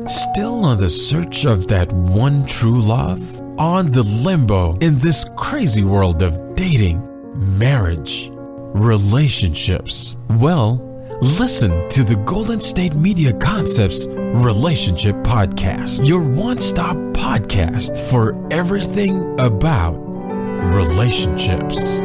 Still on the search of that one true love? On the limbo in this crazy world of dating, marriage, relationships? Well, listen to the Golden State Media Concepts Relationship Podcast, your one-stop podcast for everything about relationships.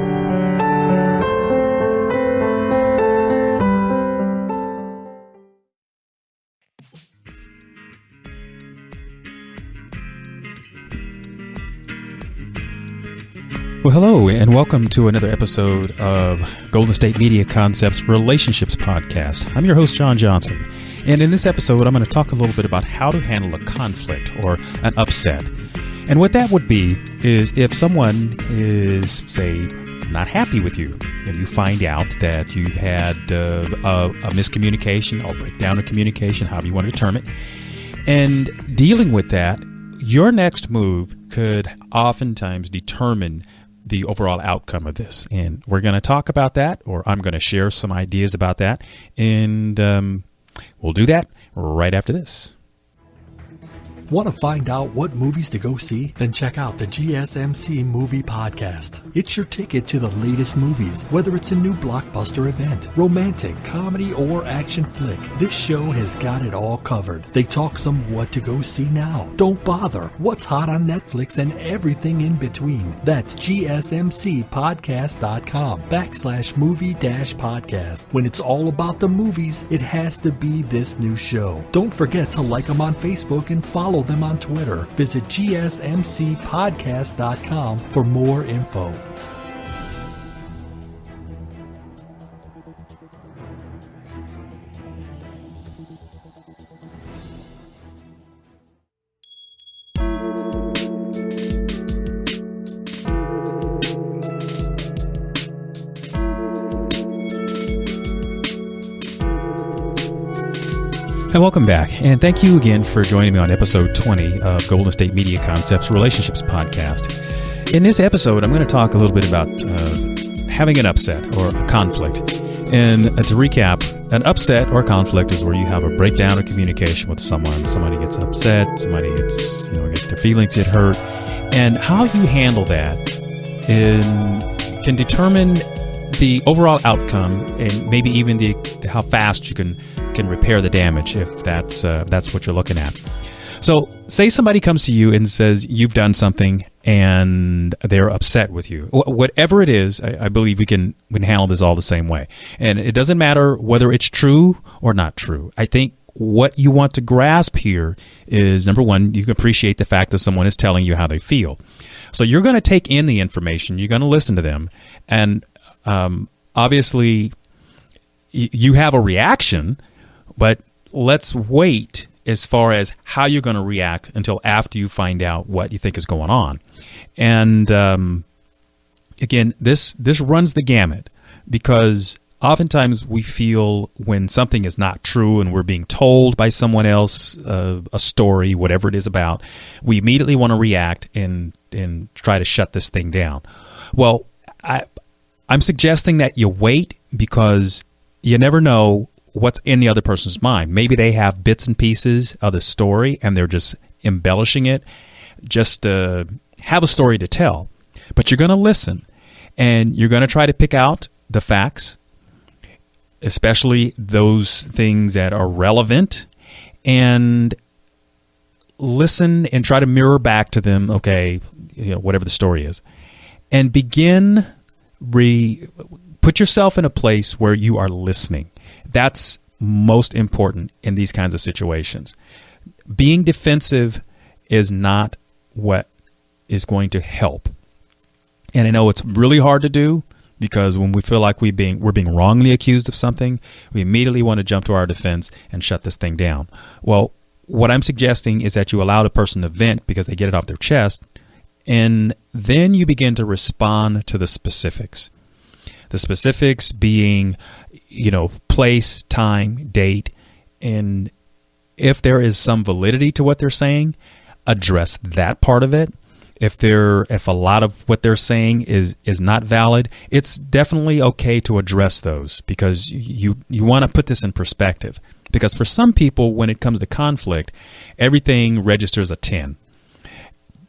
Well, hello, and welcome to another episode of Golden State Media Concepts Relationships Podcast. I'm your host, John Johnson, and in this episode, I'm going to talk a little bit about how to handle a conflict or an upset. And what that would be is if someone is, say, not happy with you, and you find out that you've had a miscommunication or breakdown of communication, however you want to term it, and dealing with that, your next move could oftentimes determine the overall outcome of this. And we're going to talk about that, or I'm going to share some ideas about that. And we'll do that right after this. Want to find out what movies to go see? Then check out the GSMC Movie Podcast. It's your ticket to the latest movies, whether it's a new blockbuster event, romantic, comedy, or action flick. This show has got it all covered. They talk some what to go see now, don't bother, what's hot on Netflix, and everything in between. That's GSMCpodcast.com/movie-podcast. When it's all about the movies, it has to be this new show. Don't forget to like them on Facebook and follow them on Twitter. Visit GSMCpodcast.com for more info. And welcome back, and thank you again for joining me on episode 20 of Golden State Media Concepts Relationships Podcast. In this episode, I'm going to talk a little bit about having an upset or a conflict. And to recap, an upset or conflict is where you have a breakdown of communication with someone. Somebody gets upset, somebody gets their feelings get hurt, and how you handle that can determine the overall outcome and maybe even how fast you can repair the damage if that's what you're looking at. So say somebody comes to you and says you've done something and they're upset with you. Whatever it is, I believe we can handle this all the same way. And it doesn't matter whether it's true or not true. I think what you want to grasp here is, number one, you can appreciate the fact that someone is telling you how they feel. So you're going to take in the information, you're going to listen to them, and obviously you have a reaction, but let's wait as far as how you're going to react until after you find out what you think is going on. And again, this runs the gamut, because oftentimes we feel when something is not true and we're being told by someone else a story, whatever it is about, we immediately want to react and try to shut this thing down. Well, I'm suggesting that you wait, because you never know what's in the other person's mind. Maybe they have bits and pieces of the story and they're just embellishing it just to have a story to tell. But you're going to listen, and you're going to try to pick out the facts, especially those things that are relevant, and listen and try to mirror back to them, whatever the story is, and begin put yourself in a place where you are listening. That's most important in these kinds of situations. Being defensive is not what is going to help. And I know it's really hard to do, because when we feel like we're being wrongly accused of something, we immediately want to jump to our defense and shut this thing down. Well, what I'm suggesting is that you allow the person to vent because they get it off their chest, and then you begin to respond to the specifics. The specifics being, place, time, date, and if there is some validity to what they're saying, address that part of it. If a lot of what they're saying is not valid, it's definitely okay to address those, because you want to put this in perspective. Because for some people, when it comes to conflict, everything registers a 10.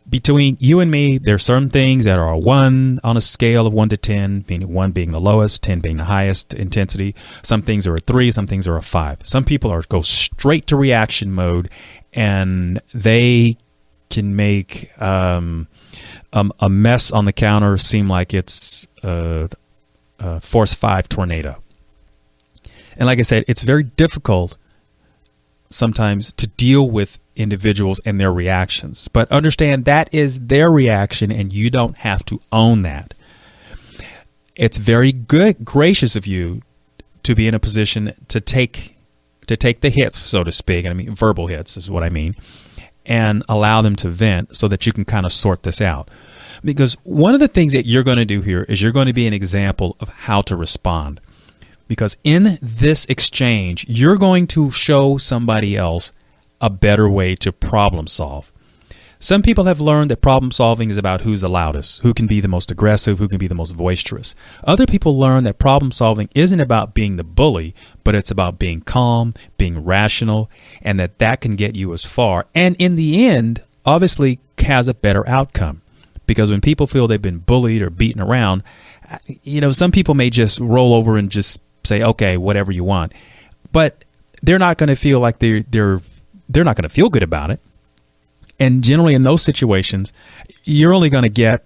Between you and me, there are certain things that are a 1 on a scale of 1 to 10, meaning 1 being the lowest, 10 being the highest intensity. Some things are a 3, some things are a 5. Some people go straight to reaction mode, and they can make a mess on the counter seem like it's a force 5 tornado. And like I said, it's very difficult sometimes to deal with individuals and their reactions. But understand that is their reaction, and you don't have to own that. It's very gracious of you to be in a position to take the hits, so to speak. I mean, verbal hits is what I mean, and allow them to vent so that you can kind of sort this out. Because one of the things that you're going to do here is you're going to be an example of how to respond. Because in this exchange, you're going to show somebody else a better way to problem solve. Some people have learned that problem solving is about who's the loudest, who can be the most aggressive, who can be the most boisterous. Other people learn that problem solving isn't about being the bully, but it's about being calm, being rational, and that can get you as far. And in the end, obviously, has a better outcome. Because when people feel they've been bullied or beaten around, some people may just roll over and just say, okay, whatever you want. But they're not going to feel like they're not going to feel good about it. And generally in those situations, you're only going to get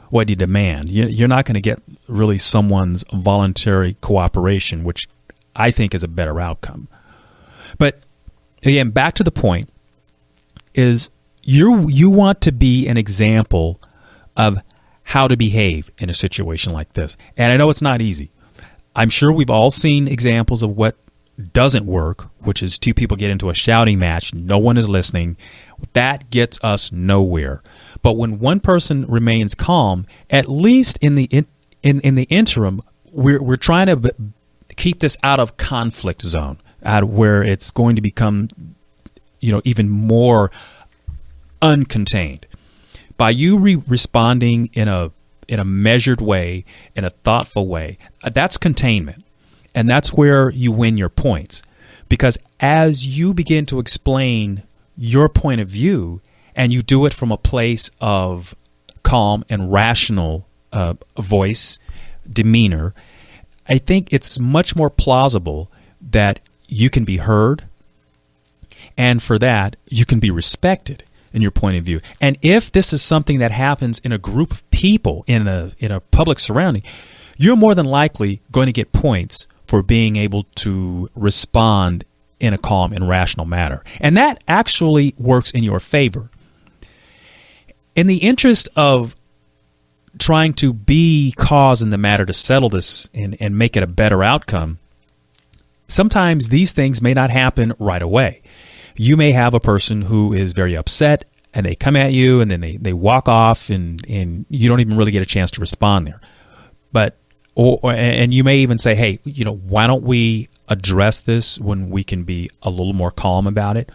what you demand. You're not going to get really someone's voluntary cooperation, which I think is a better outcome. But again, back to the point is you want to be an example of how to behave in a situation like this. And I know it's not easy. I'm sure we've all seen examples of what doesn't work, which is two people get into a shouting match. No one is listening. That gets us nowhere. But when one person remains calm, at least in the interim, we're trying to keep this out of conflict zone, out where it's going to become, even more uncontained. By you responding in a measured way, in a thoughtful way, that's containment. And that's where you win your points. Because as you begin to explain your point of view, and you do it from a place of calm and rational voice, demeanor, I think it's much more plausible that you can be heard, and for that, you can be respected in your point of view. And if this is something that happens in a group of people, in a public surrounding, you're more than likely going to get points for being able to respond in a calm and rational manner. And that actually works in your favor. In the interest of trying to be cause in the matter to settle this and make it a better outcome, sometimes these things may not happen right away. You may have a person who is very upset and they come at you and then they walk off and you don't even really get a chance to respond there. And you may even say, hey, why don't we address this when we can be a little more calm about it?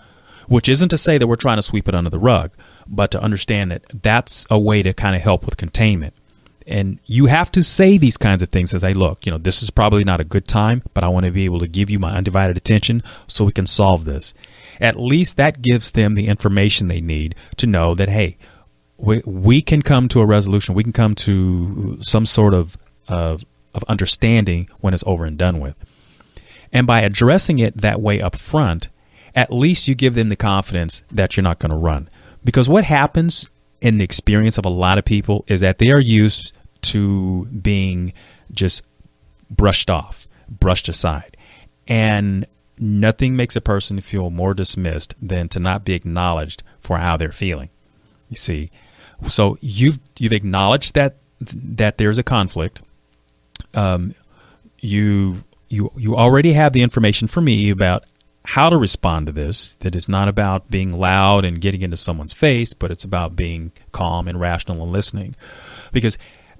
Which isn't to say that we're trying to sweep it under the rug, but to understand that that's a way to kind of help with containment. And you have to say these kinds of things as look, this is probably not a good time, but I want to be able to give you my undivided attention so we can solve this. At least that gives them the information they need to know that, hey, we can come to a resolution. We can come to some sort of understanding when it's over and done with. And by addressing it that way up front, at least you give them the confidence that you're not going to run. Because what happens in the experience of a lot of people is that they are used to being just brushed off, brushed aside. And nothing makes a person feel more dismissed than to not be acknowledged for how they're feeling. You see, so you've acknowledged that there's a conflict. You already have the information for me about how to respond to this, that it's not about being loud and getting into someone's face, but it's about being calm and rational and listening. Because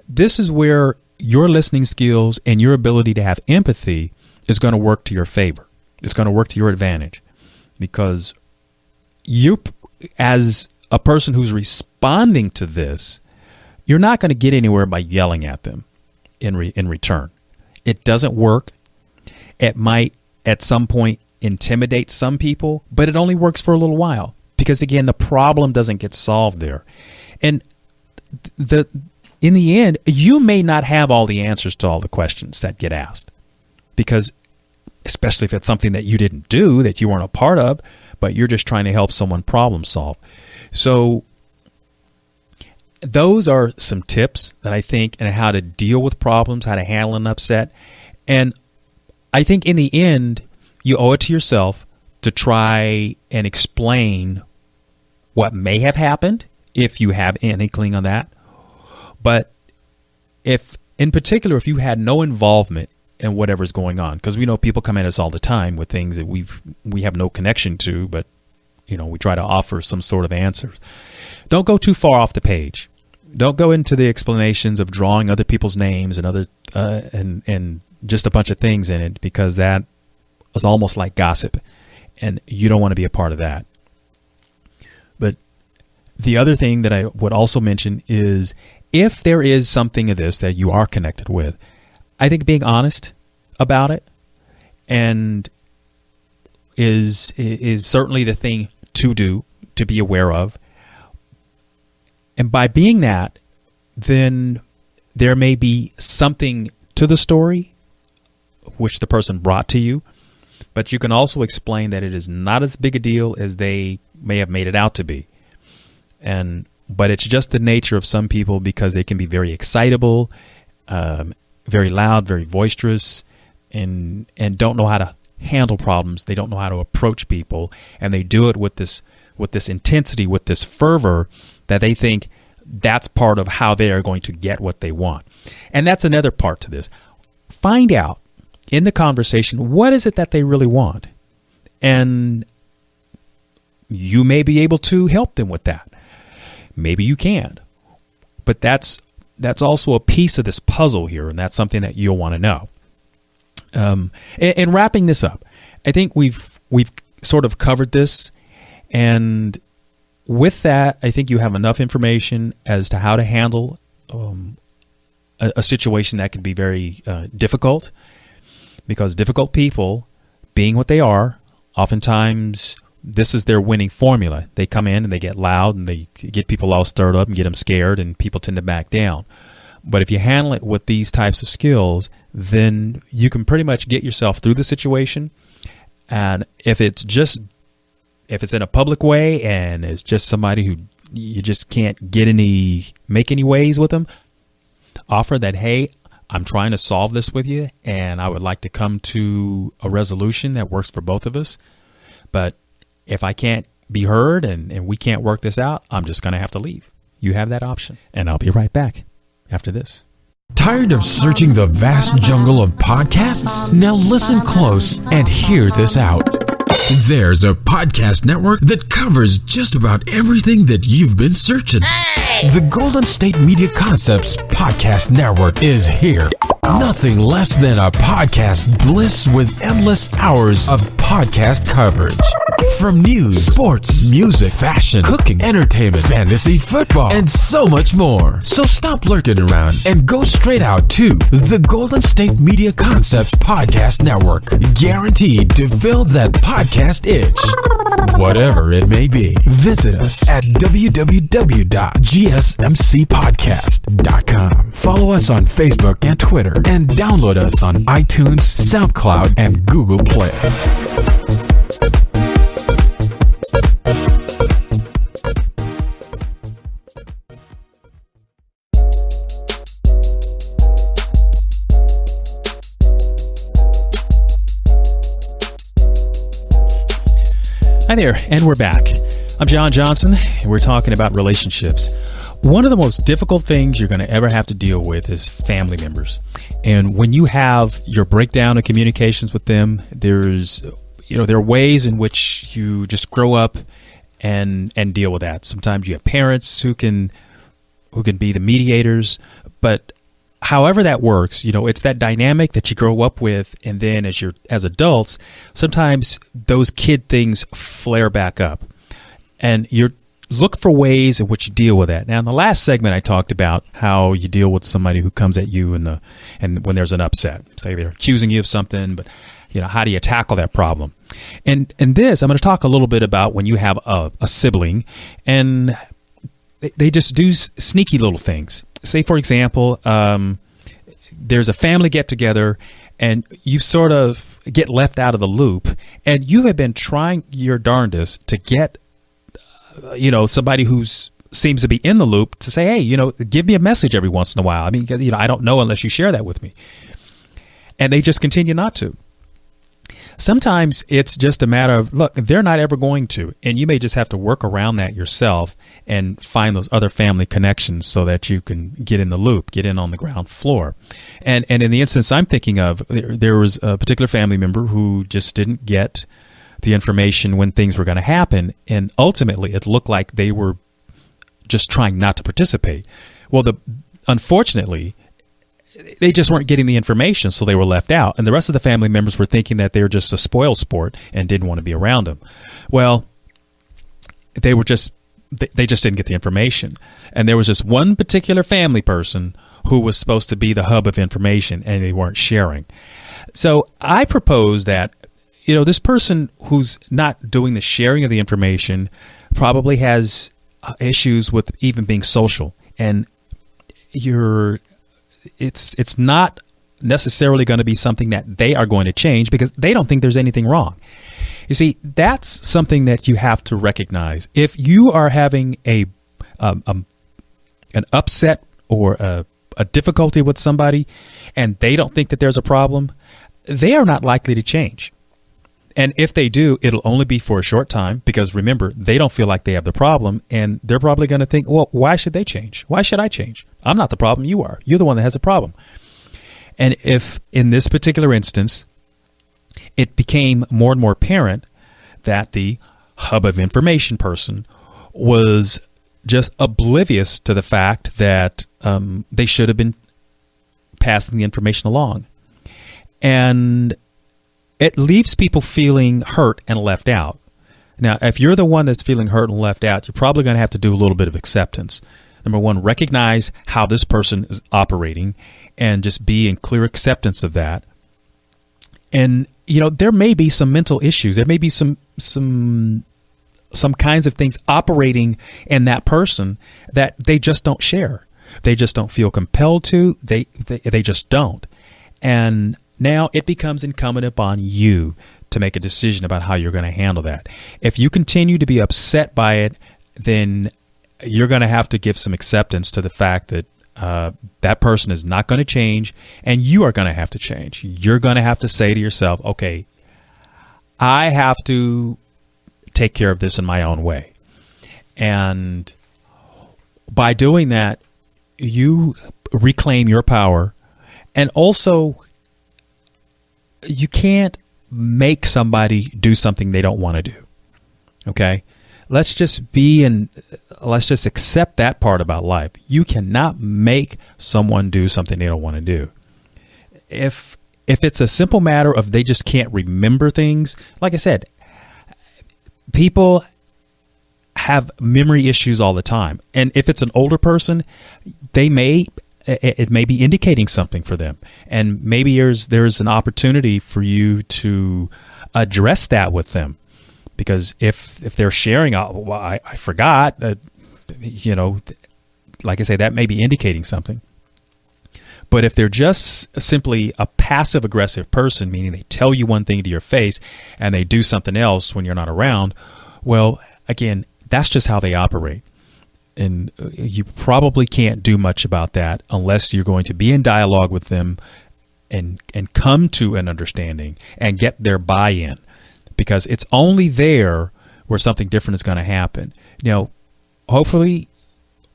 this is where your listening skills and your ability to have empathy is going to work to your favor. It's going to work to your advantage. Because you, as a person who's responding to this, you're not going to get anywhere by yelling at them in return. It doesn't work. It might, at some point, intimidate some people, but it only works for a little while because, again, the problem doesn't get solved there. And in the end, you may not have all the answers to all the questions that get asked, because especially if it's something that you didn't do, that you weren't a part of, but you're just trying to help someone problem solve. So those are some tips that I think, and how to deal with problems, how to handle an upset. And I think in the end, you owe it to yourself to try and explain what may have happened, if you have an inkling on that. But if, in particular, if you had no involvement in whatever's going on, because we know people come at us all the time with things that we have no connection to, but we try to offer some sort of answers. Don't go too far off the page. Don't go into the explanations of drawing other people's names and other and just a bunch of things in it, because that is almost like gossip, and you don't want to be a part of that. But the other thing that I would also mention is, if there is something of this that you are connected with, I think being honest about it and is certainly the thing to do, to be aware of. And by being that, then there may be something to the story which the person brought to you, but you can also explain that it is not as big a deal as they may have made it out to be. But it's just the nature of some people, because they can be very excitable, very loud, very boisterous, and don't know how to handle problems. They don't know how to approach people, and they do it with this intensity, with this fervor, that they think that's part of how they are going to get what they want. And that's another part to this. Find out in the conversation, what is it that they really want? And you may be able to help them with that. Maybe you can't. But that's also a piece of this puzzle here, and that's something that you'll want to know. And wrapping this up, I think we've sort of covered this, and with that, I think you have enough information as to how to handle a situation that can be very difficult, because difficult people, being what they are, oftentimes this is their winning formula. They come in and they get loud and they get people all stirred up and get them scared, and people tend to back down. But if you handle it with these types of skills, then you can pretty much get yourself through the situation. And if it's in a public way and it's just somebody who you just can't make any ways with them, offer that, hey, I'm trying to solve this with you, and I would like to come to a resolution that works for both of us. But if I can't be heard and we can't work this out, I'm just going to have to leave. You have that option. And I'll be right back after this. Tired of searching the vast jungle of podcasts? Now listen close and hear this out. There's a podcast network that covers just about everything that you've been searching. Hey! The Golden State Media Concepts Podcast Network is here. Nothing less than a podcast bliss with endless hours of podcast coverage. From news, sports, music, fashion, cooking, entertainment, fantasy, football, and so much more. So stop lurking around and go straight out to the Golden State Media Concepts Podcast Network. Guaranteed to fill that podcast itch. Whatever it may be. Visit us at www.gsmcpodcast.com. Follow us on Facebook and Twitter, and download us on iTunes, SoundCloud, and Google Play. Hi there, and we're back. I'm John Johnson, and we're talking about relationships. One of the most difficult things you're going to ever have to deal with is family members. And when you have your breakdown of communications with them, there are ways in which you just grow up and deal with that. Sometimes you have parents who can be the mediators, but however that works, it's that dynamic that you grow up with, and then as adults, sometimes those kid things flare back up, and you look for ways in which you deal with that. Now, in the last segment, I talked about how you deal with somebody who comes at you and when there's an upset. Say they're accusing you of something, but how do you tackle that problem? And in this, I'm going to talk a little bit about when you have a sibling and they just do sneaky little things. Say, for example, there's a family get-together and you sort of get left out of the loop, and you have been trying your darndest to get, somebody who's seems to be in the loop to say, hey, give me a message every once in a while. I mean, I don't know unless you share that with me. And they just continue not to. Sometimes it's just a matter of, look, they're not ever going to, and you may just have to work around that yourself and find those other family connections so that you can get in the loop, get in on the ground floor. And in the instance I'm thinking of, there was a particular family member who just didn't get the information when things were going to happen, and ultimately it looked like they were just trying not to participate. Well, unfortunately, they just weren't getting the information, so they were left out. And the rest of the family members were thinking that they were just a spoil sport and didn't want to be around them. Well, they just didn't get the information. And there was just one particular family person who was supposed to be the hub of information, and they weren't sharing. So I propose that, this person who's not doing the sharing of the information probably has issues with even being social. And it's not necessarily going to be something that they are going to change because they don't think there's anything wrong. You see, that's something that you have to recognize. If you are having an upset or a difficulty with somebody and they don't think that there's a problem, they are not likely to change. And if they do, it'll only be for a short time because, remember, they don't feel like they have the problem, and they're probably going to think, well, why should they change? Why should I change? I'm not the problem. You are. You're the one that has a problem. And if in this particular instance, it became more and more apparent that the hub of information person was just oblivious to the fact that they should have been passing the information along. And it leaves people feeling hurt and left out. Now, if you're the one that's feeling hurt and left out, you're probably going to have to do a little bit of acceptance. Number one, recognize how this person is operating and just be in clear acceptance of that. And, there may be some mental issues. There may be some kinds of things operating in that person that they just don't share. They just don't feel compelled to. They just don't. And now it becomes incumbent upon you to make a decision about how you're going to handle that. If you continue to be upset by it, then you're going to have to give some acceptance to the fact that that person is not going to change, and you are going to have to change. You're going to have to say to yourself, okay, I have to take care of this in my own way. And by doing that, you reclaim your power. And also, you can't make somebody do something they don't want to do. Okay? Let's just accept that part about life. You cannot make someone do something they don't want to do. If it's a simple matter of they just can't remember things, like I said, people have memory issues all the time. And if it's an older person, it may be indicating something for them. And maybe there's an opportunity for you to address that with them. Because if they're sharing, I forgot, like I say, that may be indicating something. But if they're just simply a passive-aggressive person, meaning they tell you one thing to your face and they do something else when you're not around, well, again, that's just how they operate. And you probably can't do much about that unless you're going to be in dialogue with them and come to an understanding and get their buy-in. Because it's only there where something different is going to happen. Hopefully,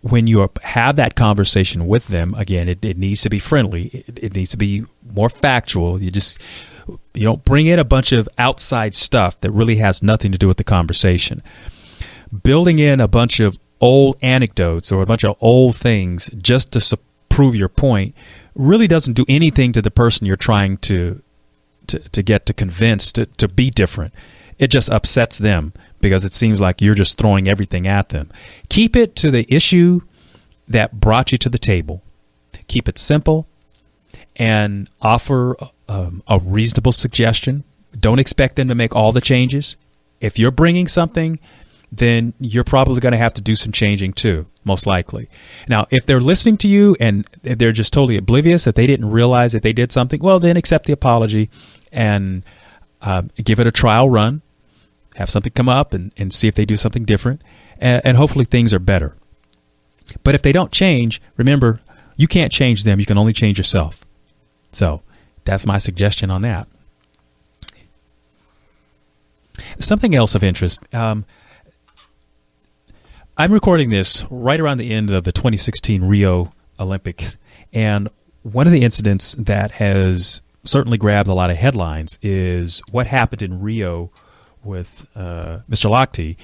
when you have that conversation with them, again, it needs to be friendly. It needs to be more factual. You don't bring in a bunch of outside stuff that really has nothing to do with the conversation. Building in a bunch of old anecdotes or a bunch of old things just to prove your point really doesn't do anything to the person you're trying to get to convince to be different. It just upsets them because it seems like you're just throwing everything at them. Keep it to the issue that brought you to the table. Keep it simple and offer a reasonable suggestion. Don't expect them to make all the changes. If you're bringing something, then you're probably going to have to do some changing too, most likely. Now, if they're listening to you and they're just totally oblivious that they didn't realize that they did something, well, then accept the apology and give it a trial run. Have something come up and see if they do something different. And hopefully things are better. But if they don't change, remember, you can't change them. You can only change yourself. So that's my suggestion on that. Something else of interest. I'm recording this right around the end of the 2016 Rio Olympics. And one of the incidents that has certainly grabbed a lot of headlines is what happened in Rio with Mr. Lochte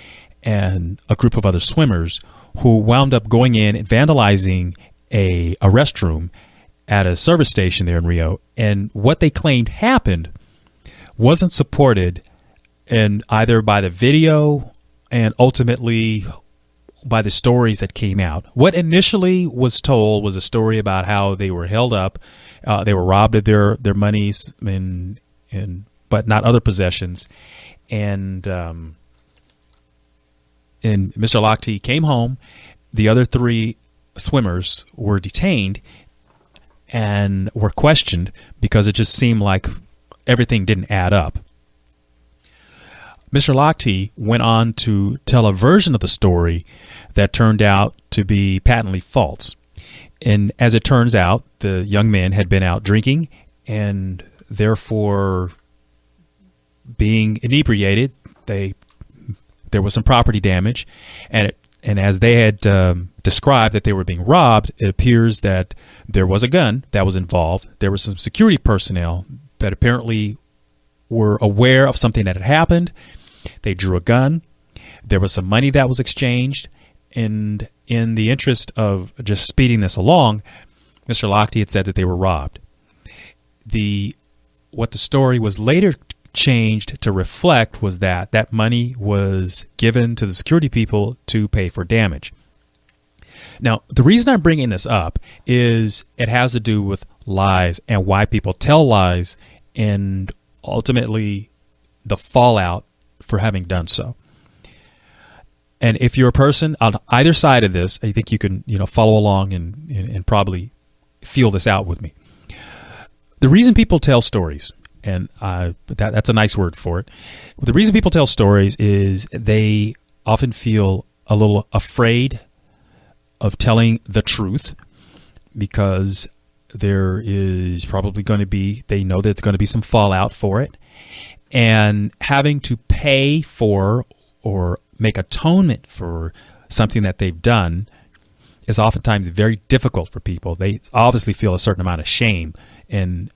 and a group of other swimmers who wound up going in and vandalizing a restroom at a service station there in Rio. And what they claimed happened wasn't supported in either by the video and ultimately by the stories that came out. What initially was told was a story about how they were held up, they were robbed of their monies, but not other possessions. And Mr. Lochte came home. The other three swimmers were detained and were questioned because it just seemed like everything didn't add up. Mr. Lochte went on to tell a version of the story that turned out to be patently false. And as it turns out, the young men had been out drinking and therefore being inebriated, there was some property damage, and as they had described that they were being robbed, it appears that there was a gun that was involved. There were some security personnel that apparently were aware of something that had happened. They drew a gun. There was some money that was exchanged, and in the interest of just speeding this along, Mr. Lochte had said that they were robbed. What the story was later changed to reflect was that money was given to the security people to pay for damage. Now, the reason I'm bringing this up is it has to do with lies and why people tell lies and ultimately the fallout for having done so. And if you're a person on either side of this, I think you can follow along and probably feel this out with me. The reason people tell stories, and that's a nice word for it. The reason people tell stories is they often feel a little afraid of telling the truth because there is probably going to be, they know there's going to be some fallout for it. And having to pay for or make atonement for something that they've done is oftentimes very difficult for people. They obviously feel a certain amount of shame, and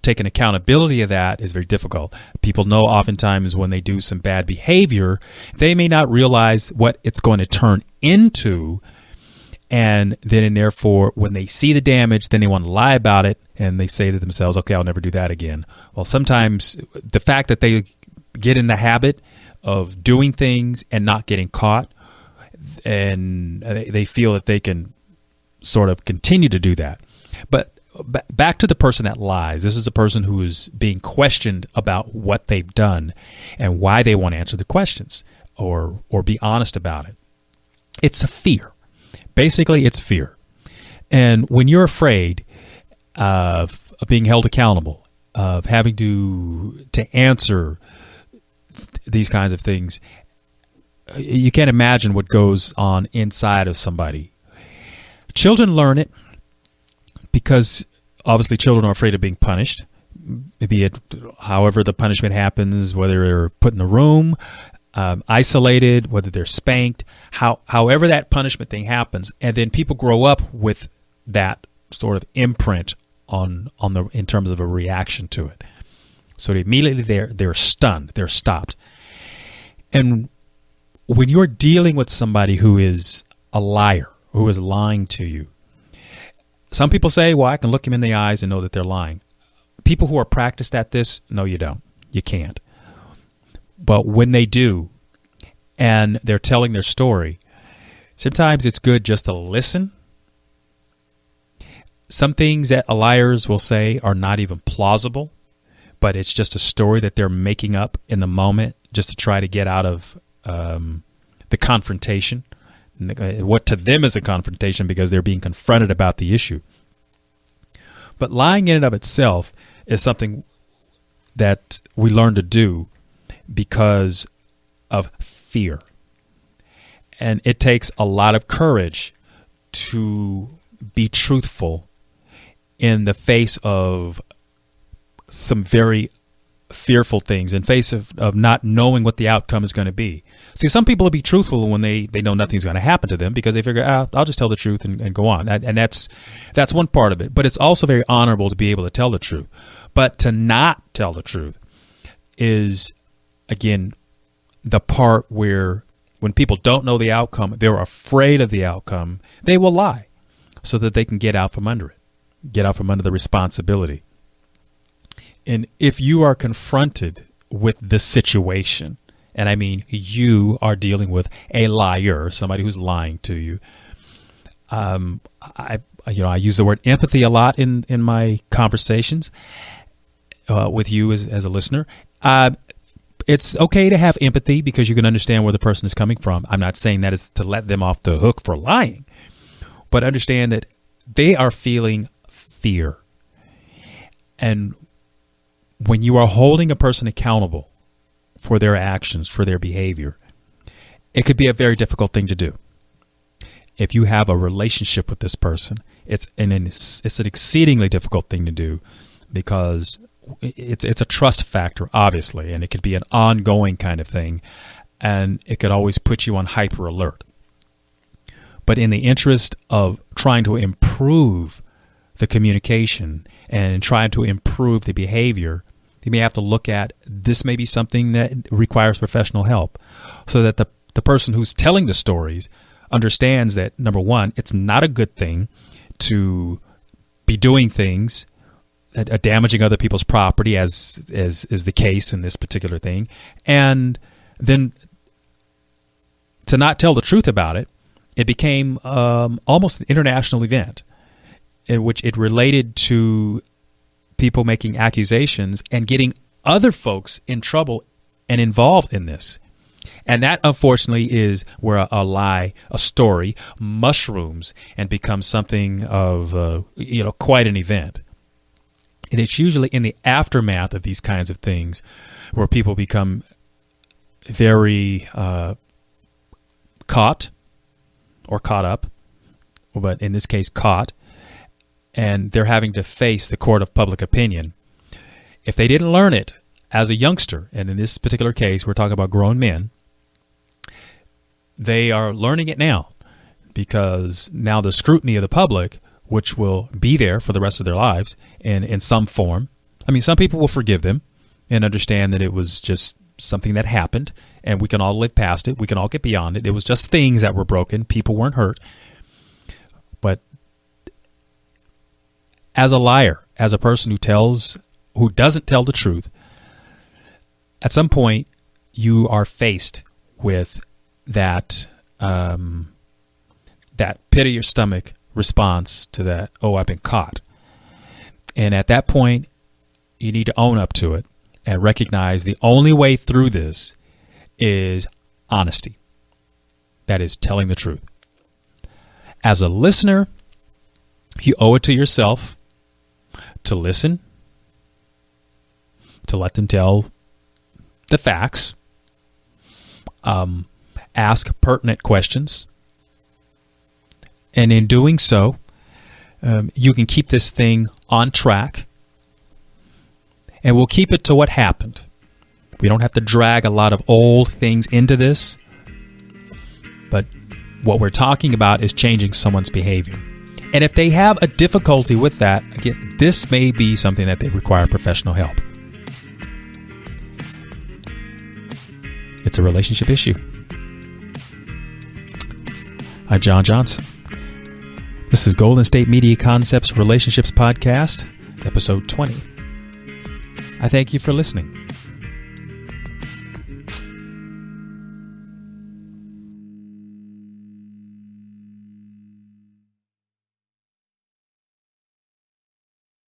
taking accountability of that is very difficult. People know oftentimes when they do some bad behavior, they may not realize what it's going to turn into. And then and therefore, when they see the damage, then they want to lie about it. And they say to themselves, okay, I'll never do that again. Well, sometimes the fact that they get in the habit of doing things and not getting caught, and they feel that they can sort of continue to do that. But back to the person that lies. This is a person who is being questioned about what they've done and why they want to answer the questions or be honest about it. It's a fear. Basically, it's fear. And when you're afraid of being held accountable, of having to answer these kinds of things, you can't imagine what goes on inside of somebody. Children learn it because obviously children are afraid of being punished, be it however the punishment happens, whether they're put in a room, isolated, whether they're spanked, however that punishment thing happens. And then people grow up with that sort of imprint in terms of a reaction to it. So immediately they're stunned, they're stopped. And when you're dealing with somebody who is a liar, who is lying to you, some people say, well, I can look them in the eyes and know that they're lying. People who are practiced at this, no, you don't. You can't. But when they do, and they're telling their story, sometimes it's good just to listen. Some things that liars will say are not even plausible, but it's just a story that they're making up in the moment just to try to get out of the confrontation, what to them is a confrontation because they're being confronted about the issue. But lying in and of itself is something that we learn to do because of fear. And it takes a lot of courage to be truthful in the face of some very fearful things, in face of not knowing what the outcome is going to be. See, some people will be truthful when they know nothing's going to happen to them because they figure, I'll just tell the truth and go on. And that's one part of it. But it's also very honorable to be able to tell the truth. But to not tell the truth is, again, the part where when people don't know the outcome, they're afraid of the outcome, they will lie so that they can get out from under it, get out from under the responsibility. And if you are confronted with this situation, and I mean you are dealing with a liar, somebody who's lying to you, I use the word empathy a lot in my conversations with you as a listener. It's okay to have empathy because you can understand where the person is coming from. I'm not saying that is to let them off the hook for lying, but understand that they are feeling fear. And when you are holding a person accountable for their actions, for their behavior, it could be a very difficult thing to do. If you have a relationship with this person, it's an exceedingly difficult thing to do because it's a trust factor, obviously, and it could be an ongoing kind of thing, and it could always put you on hyper alert. But in the interest of trying to improve the communication and trying to improve the behavior, you may have to look at this may be something that requires professional help so that the person who's telling the stories understands that, number one, it's not a good thing to be doing things damaging other people's property, as is the case in this particular thing, and then to not tell the truth about it. It became almost an international event in which it related to people making accusations and getting other folks in trouble and involved in this. And that, unfortunately, is where a lie, a story, mushrooms and becomes something of quite an event. And it's usually in the aftermath of these kinds of things where people become very caught or caught up, but in this case caught, and they're having to face the court of public opinion. If they didn't learn it as a youngster, and in this particular case we're talking about grown men, they are learning it now because now the scrutiny of the public, which will be there for the rest of their lives in some form. I mean, some people will forgive them and understand that it was just something that happened and we can all live past it. We can all get beyond it. It was just things that were broken. People weren't hurt. But as a liar, as a person who doesn't tell the truth, at some point you are faced with that pit of your stomach response to that, oh, I've been caught. And at that point, you need to own up to it and recognize the only way through this is honesty. That is telling the truth. As a listener, you owe it to yourself to listen, to let them tell the facts, ask pertinent questions, and in doing so, you can keep this thing on track, and we'll keep it to what happened. We don't have to drag a lot of old things into this, but what we're talking about is changing someone's behavior. And if they have a difficulty with that, again, this may be something that they require professional help. It's a relationship issue. I'm John Johnson. This is Golden State Media Concepts Relationships Podcast, episode 20. I thank you for listening.